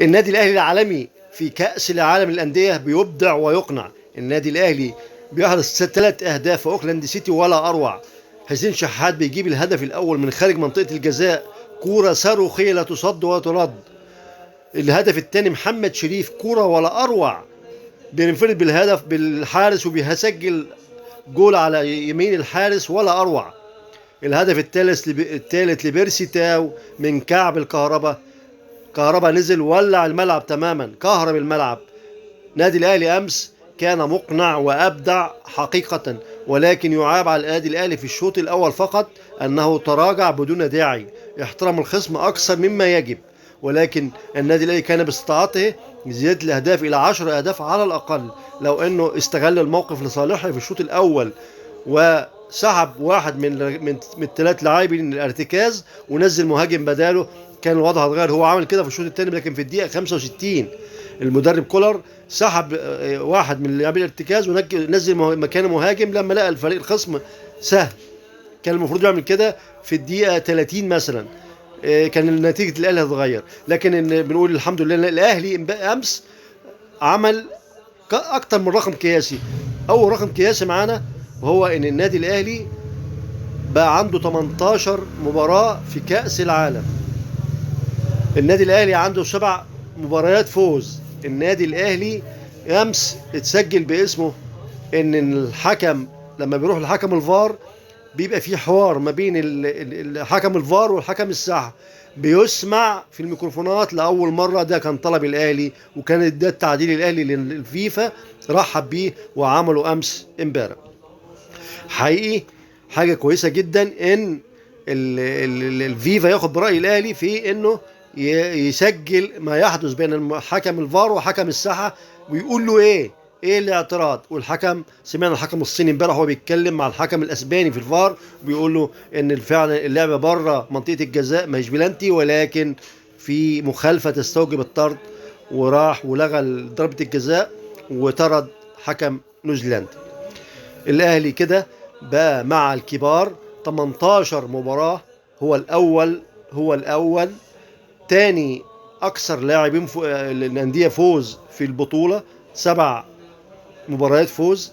النادي الاهلي العالمي في كأس العالم للأندية بيبدع ويقنع. النادي الاهلي بيحرز 3 أهداف في اوكلاند سيتي ولا اروع. حسين شحات بيجيب الهدف الاول من خارج منطقة الجزاء، كورة صاروخية لا تصد ولا ترد. الهدف الثاني محمد شريف، كورة ولا اروع، بينفرد بالهدف بالحارس وبيسجل جول على يمين الحارس ولا اروع. الهدف الثالث لبيرسي تاو من كعب الكهرباء. كهربا نزل ولع الملعب تماما، كهرب الملعب. نادي الاهلي امس كان مقنع وابدع حقيقة، ولكن يعاب على النادي الاهلي في الشوط الاول فقط انه تراجع بدون داعي، احترم الخصم اكثر مما يجب. ولكن النادي الاهلي كان باستطاعته زيادة الاهداف الى 10 اهداف على الاقل، لو انه استغل الموقف لصالحه في الشوط الاول وسحب واحد من الثلاث لاعبين الارتكاز ونزل مهاجم بداله، كان الوضع هيتغير. هو عمل كده في الشوط الثاني، لكن في الدقيقه 65 المدرب كولر سحب واحد من لاعبين الارتكاز ونزل مكانه مهاجم لما لقى الفريق الخصم سهل. كان المفروض يعمل كده في الدقيقه 30 مثلا، كان نتيجه الاهلي هتتغير. لكن بنقول الحمد لله الاهلي امس عمل اكتر من رقم قياسي. اول رقم قياسي معانا وهو ان النادي الاهلي بقى عنده 18 مباراه في كاس العالم. النادي الاهلي عنده 7 مباريات فوز. النادي الاهلي امس اتسجل باسمه ان الحكم لما بيروح لحكم الفار بيبقى في حوار ما بين حكم الفار والحكم الساحه، بيسمع في الميكروفونات لاول مره. ده كان طلب الاهلي، وكان ده التعديل الاهلي للفيفا رحب بيه وعمله امس امبارح. حقيقي حاجه كويسه جدا ان الفيفا ياخد براي الاهلي في انه يسجل ما يحدث بين حكم الفار وحكم الساحه ويقول له ايه الاعتراض. والحكم سمعنا الحكم الصيني امبارح وهو بيتكلم مع الحكم الاسباني في الفار بيقول له ان فعلا اللعبه بره منطقه الجزاء مش بلانتي، ولكن في مخالفه تستوجب الطرد، وراح ولغى ضربه الجزاء وطرد حكم نيوزيلندا. الاهلي كده بقى مع الكبار 18 مباراه، هو الاول. تاني اكثر لاعبين الانديه فوز في البطوله، 7 مباريات فوز.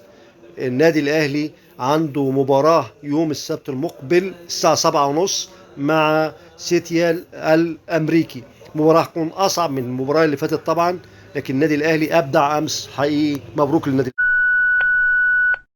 النادي الاهلي عنده مباراه يوم السبت المقبل الساعه 7:30 مع سيتيال الامريكي. مباراه هتكون اصعب من المباراه اللي فاتت طبعا، لكن النادي الاهلي ابدع امس حقيقي. مبروك للنادي.